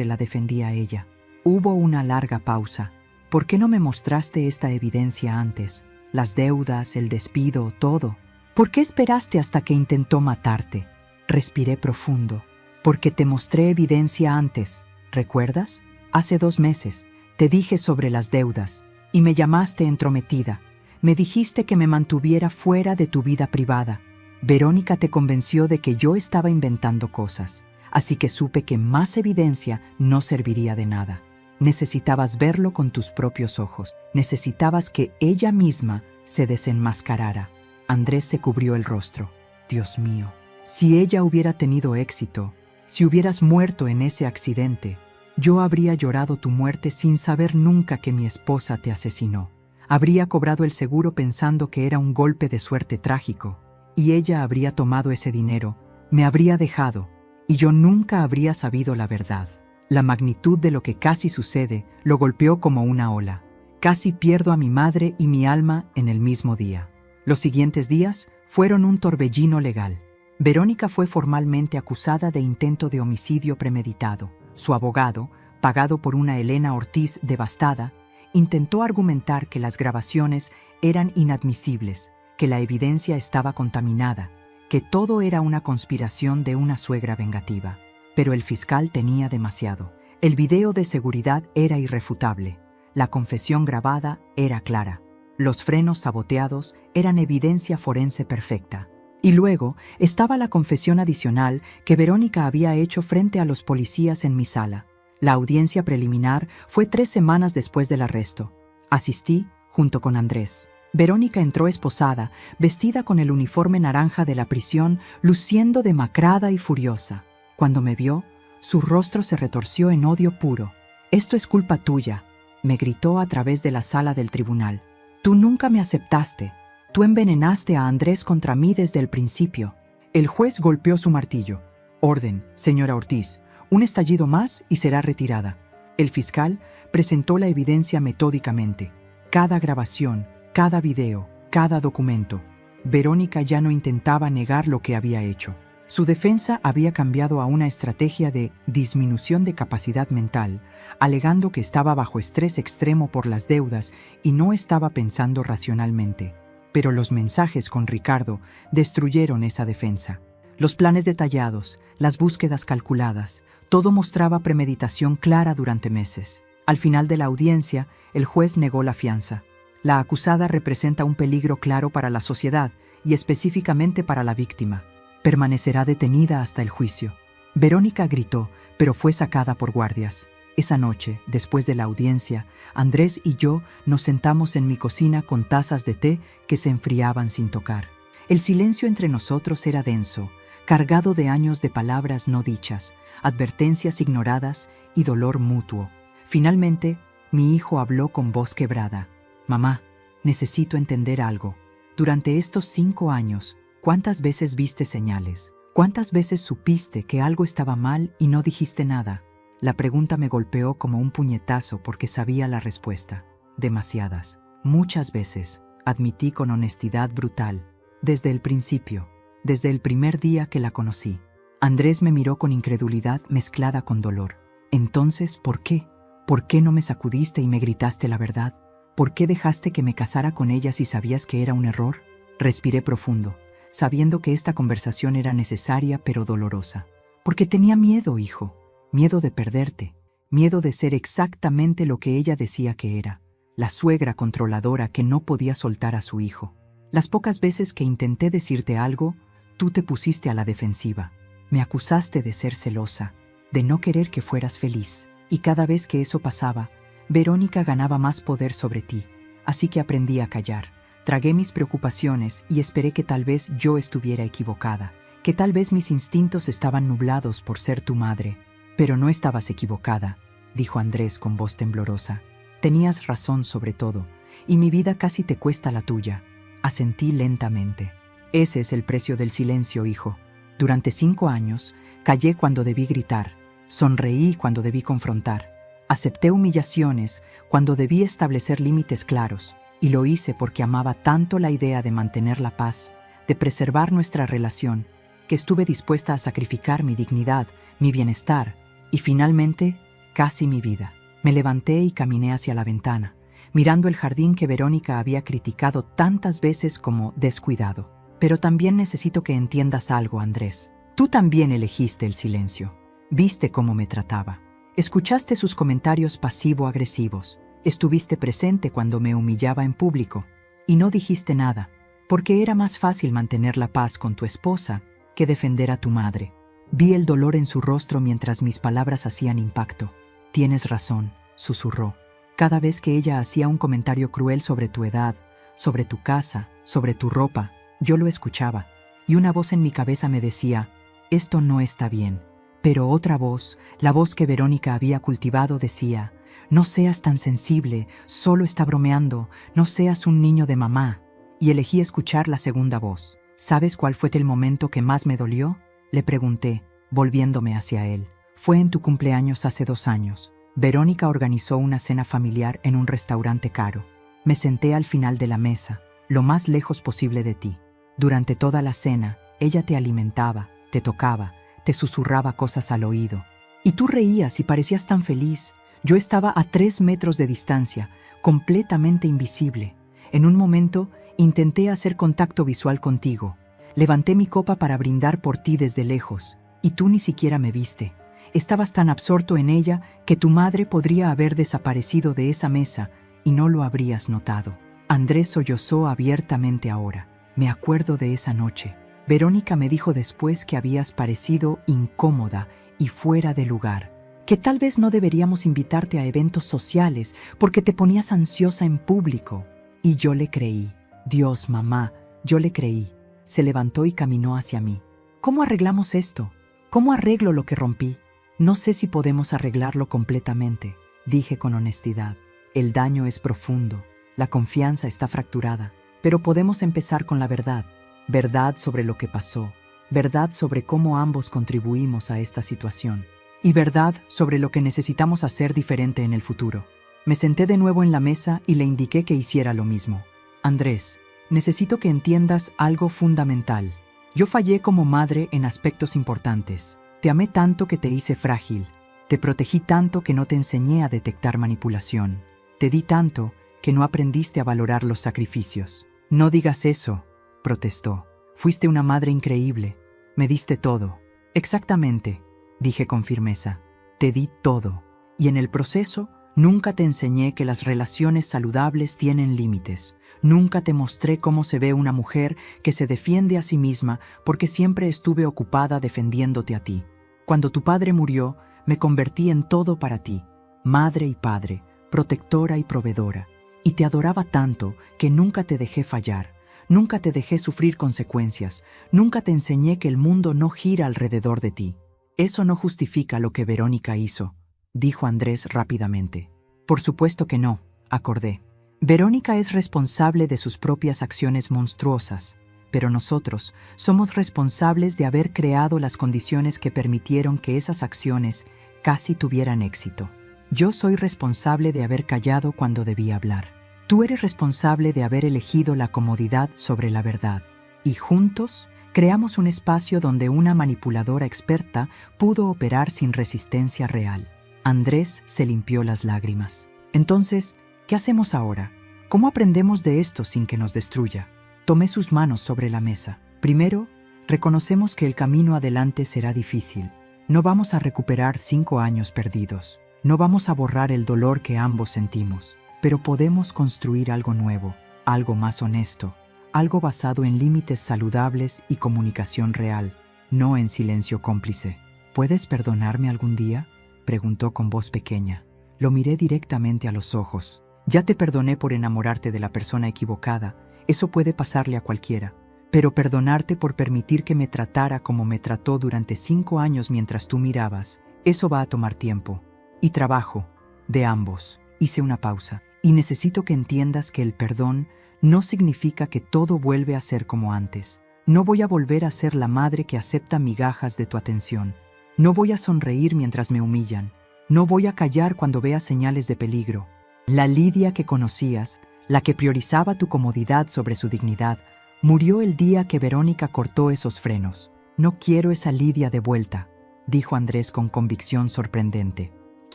la defendí a ella». Hubo una larga pausa. «¿Por qué no me mostraste esta evidencia antes? Las deudas, el despido, todo. ¿Por qué esperaste hasta que intentó matarte?» Respiré profundo. «Porque te mostré evidencia antes. ¿Recuerdas? Hace 2 meses te dije sobre las deudas y me llamaste entrometida. Me dijiste que me mantuviera fuera de tu vida privada. Verónica te convenció de que yo estaba inventando cosas, así que supe que más evidencia no serviría de nada. Necesitabas verlo con tus propios ojos. Necesitabas que ella misma se desenmascarara». Andrés se cubrió el rostro. «Dios mío, si ella hubiera tenido éxito, si hubieras muerto en ese accidente, yo habría llorado tu muerte sin saber nunca que mi esposa te asesinó. Habría cobrado el seguro pensando que era un golpe de suerte trágico, y ella habría tomado ese dinero, me habría dejado, y yo nunca habría sabido la verdad». La magnitud de lo que casi sucede lo golpeó como una ola. Casi pierdo a mi madre y mi alma en el mismo día. Los siguientes días fueron un torbellino legal. Verónica fue formalmente acusada de intento de homicidio premeditado. Su abogado, pagado por una Elena Ortiz devastada, intentó argumentar que las grabaciones eran inadmisibles, que la evidencia estaba contaminada, que todo era una conspiración de una suegra vengativa. Pero el fiscal tenía demasiado. El video de seguridad era irrefutable. La confesión grabada era clara. Los frenos saboteados eran evidencia forense perfecta. Y luego estaba la confesión adicional que Verónica había hecho frente a los policías en mi sala. La audiencia preliminar fue 3 semanas después del arresto. Asistí junto con Andrés. Verónica entró esposada, vestida con el uniforme naranja de la prisión, luciendo demacrada y furiosa. Cuando me vio, su rostro se retorció en odio puro. «Esto es culpa tuya», me gritó a través de la sala del tribunal. «Tú nunca me aceptaste. Tú envenenaste a Andrés contra mí desde el principio». El juez golpeó su martillo. «Orden, señora Ortiz. Un estallido más y será retirada». El fiscal presentó la evidencia metódicamente. Cada grabación, cada video, cada documento. Verónica ya no intentaba negar lo que había hecho. Su defensa había cambiado a una estrategia de disminución de capacidad mental, alegando que estaba bajo estrés extremo por las deudas y no estaba pensando racionalmente. Pero los mensajes con Ricardo destruyeron esa defensa. Los planes detallados, las búsquedas calculadas, todo mostraba premeditación clara durante meses. Al final de la audiencia, el juez negó la fianza. La acusada representa un peligro claro para la sociedad y específicamente para la víctima. Permanecerá detenida hasta el juicio. Verónica gritó, pero fue sacada por guardias. Esa noche, después de la audiencia, Andrés y yo nos sentamos en mi cocina con tazas de té que se enfriaban sin tocar. El silencio entre nosotros era denso, cargado de años de palabras no dichas, advertencias ignoradas y dolor mutuo. Finalmente, mi hijo habló con voz quebrada. «Mamá, necesito entender algo. Durante estos 5 años, ¿cuántas veces viste señales? ¿Cuántas veces supiste que algo estaba mal y no dijiste nada?» La pregunta me golpeó como un puñetazo porque sabía la respuesta. Demasiadas. Muchas veces, admití con honestidad brutal. Desde el principio, desde el primer día que la conocí. Andrés me miró con incredulidad mezclada con dolor. «Entonces, ¿por qué? ¿Por qué no me sacudiste y me gritaste la verdad? ¿Por qué dejaste que me casara con ella si sabías que era un error?» Respiré profundo, sabiendo que esta conversación era necesaria pero dolorosa. «Porque tenía miedo, hijo. Miedo de perderte. Miedo de ser exactamente lo que ella decía que era. La suegra controladora que no podía soltar a su hijo. Las pocas veces que intenté decirte algo, tú te pusiste a la defensiva. Me acusaste de ser celosa, de no querer que fueras feliz. Y cada vez que eso pasaba, Verónica ganaba más poder sobre ti. Así que aprendí a callar. Tragué mis preocupaciones y esperé que tal vez yo estuviera equivocada, que tal vez mis instintos estaban nublados por ser tu madre. Pero no estabas equivocada», dijo Andrés con voz temblorosa. «Tenías razón sobre todo, y mi vida casi te cuesta la tuya». Asentí lentamente. «Ese es el precio del silencio, hijo. Durante 5 años, callé cuando debí gritar, sonreí cuando debí confrontar, acepté humillaciones cuando debí establecer límites claros, y lo hice porque amaba tanto la idea de mantener la paz, de preservar nuestra relación, que estuve dispuesta a sacrificar mi dignidad, mi bienestar y finalmente, casi mi vida». Me levanté y caminé hacia la ventana, mirando el jardín que Verónica había criticado tantas veces como descuidado. «Pero también necesito que entiendas algo, Andrés. Tú también elegiste el silencio. Viste cómo me trataba. Escuchaste sus comentarios pasivo-agresivos. Estuviste presente cuando me humillaba en público. Y no dijiste nada, porque era más fácil mantener la paz con tu esposa que defender a tu madre». Vi el dolor en su rostro mientras mis palabras hacían impacto. «Tienes razón», susurró. «Cada vez que ella hacía un comentario cruel sobre tu edad, sobre tu casa, sobre tu ropa, yo lo escuchaba, y una voz en mi cabeza me decía, esto no está bien». Pero otra voz, la voz que Verónica había cultivado, decía, no seas tan sensible, solo está bromeando, no seas un niño de mamá. Y elegí escuchar la segunda voz. ¿Sabes cuál fue el momento que más me dolió?, le pregunté, volviéndome hacia él. Fue en tu cumpleaños hace 2 años. Verónica organizó una cena familiar en un restaurante caro. Me senté al final de la mesa, lo más lejos posible de ti. Durante toda la cena, ella te alimentaba, te tocaba, te susurraba cosas al oído. Y tú reías y parecías tan feliz. Yo estaba a 3 metros de distancia, completamente invisible. En un momento, intenté hacer contacto visual contigo. Levanté mi copa para brindar por ti desde lejos, y tú ni siquiera me viste. Estabas tan absorto en ella que tu madre podría haber desaparecido de esa mesa y no lo habrías notado. Andrés sollozó abiertamente ahora. Me acuerdo de esa noche. Verónica me dijo después que habías parecido incómoda y fuera de lugar, que tal vez no deberíamos invitarte a eventos sociales porque te ponías ansiosa en público. Y yo le creí. Dios, mamá, yo le creí. Se levantó y caminó hacia mí. ¿Cómo arreglamos esto? ¿Cómo arreglo lo que rompí? No sé si podemos arreglarlo completamente, dije con honestidad. El daño es profundo, la confianza está fracturada, pero podemos empezar con la verdad. Verdad sobre lo que pasó, verdad sobre cómo ambos contribuimos a esta situación, y verdad sobre lo que necesitamos hacer diferente en el futuro. Me senté de nuevo en la mesa y le indiqué que hiciera lo mismo. Andrés, necesito que entiendas algo fundamental. Yo fallé como madre en aspectos importantes. Te amé tanto que te hice frágil. Te protegí tanto que no te enseñé a detectar manipulación. Te di tanto que no aprendiste a valorar los sacrificios. No digas eso, protestó. Fuiste una madre increíble. Me diste todo. Exactamente, dije con firmeza. Te di todo. Y en el proceso, nunca te enseñé que las relaciones saludables tienen límites. Nunca te mostré cómo se ve una mujer que se defiende a sí misma porque siempre estuve ocupada defendiéndote a ti. Cuando tu padre murió, me convertí en todo para ti, madre y padre, protectora y proveedora. Y te adoraba tanto que nunca te dejé fallar, nunca te dejé sufrir consecuencias, nunca te enseñé que el mundo no gira alrededor de ti. Eso no justifica lo que Verónica hizo, dijo Andrés rápidamente. Por supuesto que no, acordé. Verónica es responsable de sus propias acciones monstruosas, pero nosotros somos responsables de haber creado las condiciones que permitieron que esas acciones casi tuvieran éxito. Yo soy responsable de haber callado cuando debía hablar. Tú eres responsable de haber elegido la comodidad sobre la verdad. Y juntos creamos un espacio donde una manipuladora experta pudo operar sin resistencia real. Andrés se limpió las lágrimas. Entonces, ¿qué hacemos ahora? ¿Cómo aprendemos de esto sin que nos destruya? Tomé sus manos sobre la mesa. Primero, reconocemos que el camino adelante será difícil. No vamos a recuperar 5 años perdidos. No vamos a borrar el dolor que ambos sentimos. Pero podemos construir algo nuevo, algo más honesto, algo basado en límites saludables y comunicación real, no en silencio cómplice. ¿Puedes perdonarme algún día?, preguntó con voz pequeña. Lo miré directamente a los ojos. Ya te perdoné por enamorarte de la persona equivocada. Eso puede pasarle a cualquiera. Pero perdonarte por permitir que me tratara como me trató durante 5 años mientras tú mirabas, eso va a tomar tiempo. Y trabajo, de ambos. Hice una pausa. Y necesito que entiendas que el perdón no significa que todo vuelve a ser como antes. No voy a volver a ser la madre que acepta migajas de tu atención. No voy a sonreír mientras me humillan. No voy a callar cuando vea señales de peligro. La Lidia que conocías, la que priorizaba tu comodidad sobre su dignidad, murió el día que Verónica cortó esos frenos. No quiero esa Lidia de vuelta, dijo Andrés con convicción sorprendente.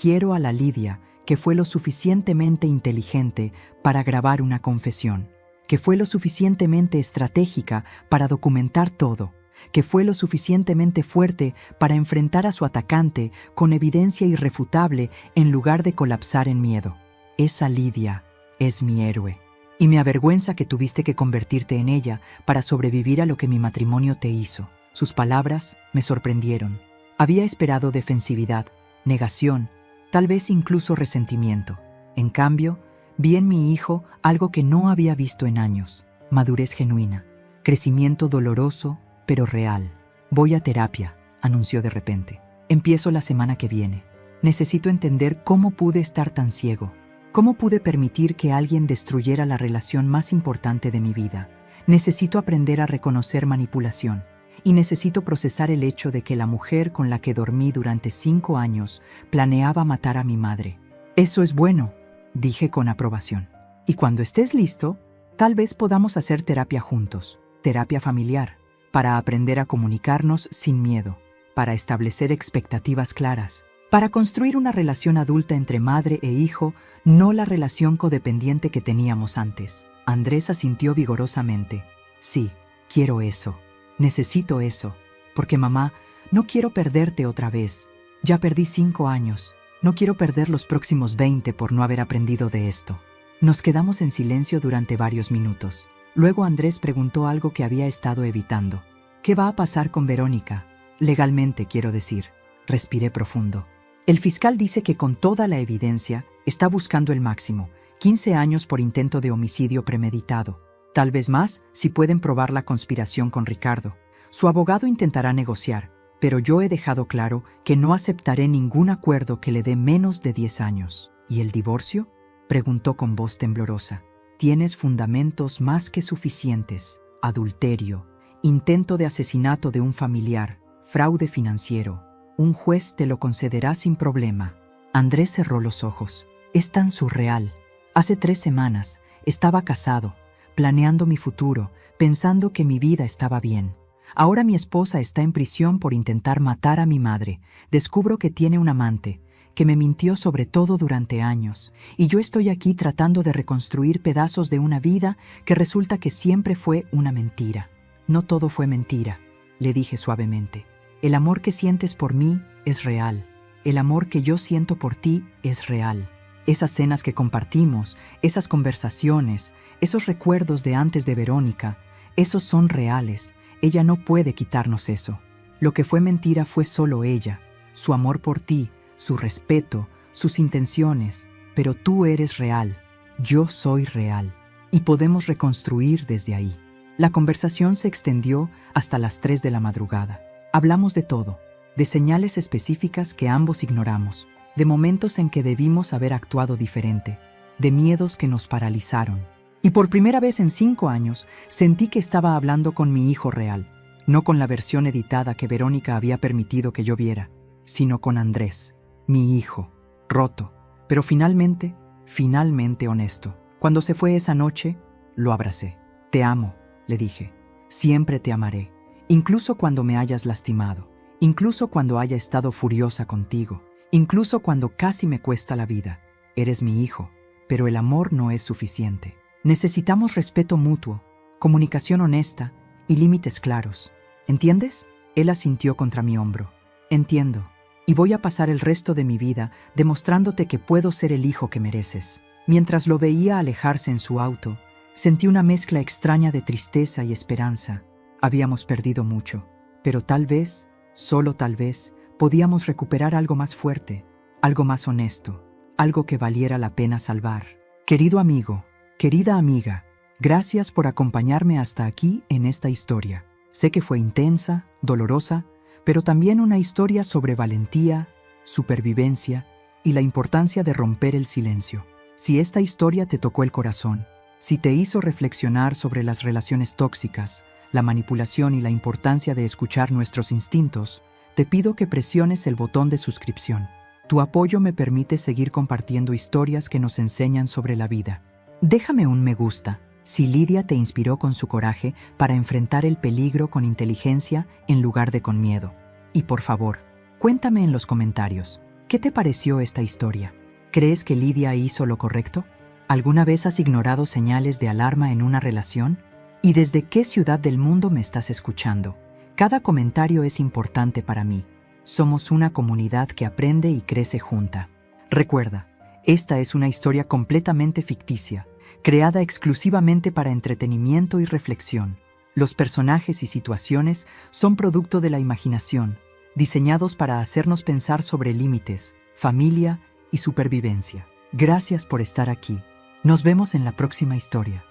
Quiero a la Lidia que fue lo suficientemente inteligente para grabar una confesión, que fue lo suficientemente estratégica para documentar todo, que fue lo suficientemente fuerte para enfrentar a su atacante con evidencia irrefutable en lugar de colapsar en miedo. Esa Lidia es mi héroe, y me avergüenza que tuviste que convertirte en ella para sobrevivir a lo que mi matrimonio te hizo. Sus palabras me sorprendieron. Había esperado defensividad, negación, tal vez incluso resentimiento. En cambio, vi en mi hijo algo que no había visto en años: madurez genuina, crecimiento doloroso, pero real. Voy a terapia, anunció de repente. Empiezo la semana que viene. Necesito entender cómo pude estar tan ciego. ¿Cómo pude permitir que alguien destruyera la relación más importante de mi vida? Necesito aprender a reconocer manipulación. Y necesito procesar el hecho de que la mujer con la que dormí durante 5 años planeaba matar a mi madre. Eso es bueno, dije con aprobación. Y cuando estés listo, tal vez podamos hacer terapia juntos, terapia familiar, para aprender a comunicarnos sin miedo, para establecer expectativas claras, para construir una relación adulta entre madre e hijo, no la relación codependiente que teníamos antes. Andrés asintió vigorosamente. Sí, quiero eso. Necesito eso. Porque mamá, no quiero perderte otra vez. Ya perdí 5 años. No quiero perder los próximos 20 por no haber aprendido de esto. Nos quedamos en silencio durante varios minutos. Luego Andrés preguntó algo que había estado evitando. ¿Qué va a pasar con Verónica? Legalmente, quiero decir. Respiré profundo. El fiscal dice que con toda la evidencia está buscando el máximo, 15 años por intento de homicidio premeditado. Tal vez más si pueden probar la conspiración con Ricardo. Su abogado intentará negociar, pero yo he dejado claro que no aceptaré ningún acuerdo que le dé menos de 10 años. ¿Y el divorcio?, preguntó con voz temblorosa. Tienes fundamentos más que suficientes. Adulterio, intento de asesinato de un familiar, fraude financiero. Un juez te lo concederá sin problema. Andrés cerró los ojos. Es tan surreal. Hace 3 semanas estaba casado, planeando mi futuro, pensando que mi vida estaba bien. Ahora mi esposa está en prisión por intentar matar a mi madre. Descubro que tiene un amante, que me mintió sobre todo durante años, y yo estoy aquí tratando de reconstruir pedazos de una vida que resulta que siempre fue una mentira. No todo fue mentira, le dije suavemente. El amor que sientes por mí es real. El amor que yo siento por ti es real. Esas cenas que compartimos, esas conversaciones, esos recuerdos de antes de Verónica, esos son reales. Ella no puede quitarnos eso. Lo que fue mentira fue solo ella, su amor por ti, su respeto, sus intenciones. Pero tú eres real, yo soy real, y podemos reconstruir desde ahí. La conversación se extendió hasta las 3 de la madrugada. Hablamos de todo, de señales específicas que ambos ignoramos, de momentos en que debimos haber actuado diferente, de miedos que nos paralizaron. Y por primera vez en 5 años sentí que estaba hablando con mi hijo real, no con la versión editada que Verónica había permitido que yo viera, sino con Andrés, mi hijo, roto, pero finalmente honesto. Cuando se fue esa noche, lo abracé. Te amo, le dije. Siempre te amaré, incluso cuando me hayas lastimado, incluso cuando haya estado furiosa contigo, incluso cuando casi me cuesta la vida. Eres mi hijo, pero el amor no es suficiente. Necesitamos respeto mutuo, comunicación honesta y límites claros. ¿Entiendes? Él asintió contra mi hombro. Entiendo. Y voy a pasar el resto de mi vida demostrándote que puedo ser el hijo que mereces. Mientras lo veía alejarse en su auto, sentí una mezcla extraña de tristeza y esperanza. Habíamos perdido mucho, pero tal vez, solo tal vez, podíamos recuperar algo más fuerte, algo más honesto, algo que valiera la pena salvar. Querido amigo, querida amiga, gracias por acompañarme hasta aquí en esta historia. Sé que fue intensa, dolorosa, pero también una historia sobre valentía, supervivencia y la importancia de romper el silencio. Si esta historia te tocó el corazón, si te hizo reflexionar sobre las relaciones tóxicas, la manipulación y la importancia de escuchar nuestros instintos, te pido que presiones el botón de suscripción. Tu apoyo me permite seguir compartiendo historias que nos enseñan sobre la vida. Déjame un me gusta si Lidia te inspiró con su coraje para enfrentar el peligro con inteligencia en lugar de con miedo. Y por favor, cuéntame en los comentarios, ¿qué te pareció esta historia? ¿Crees que Lidia hizo lo correcto? ¿Alguna vez has ignorado señales de alarma en una relación? ¿Y desde qué ciudad del mundo me estás escuchando? Cada comentario es importante para mí. Somos una comunidad que aprende y crece junta. Recuerda, esta es una historia completamente ficticia, creada exclusivamente para entretenimiento y reflexión. Los personajes y situaciones son producto de la imaginación, diseñados para hacernos pensar sobre límites, familia y supervivencia. Gracias por estar aquí. Nos vemos en la próxima historia.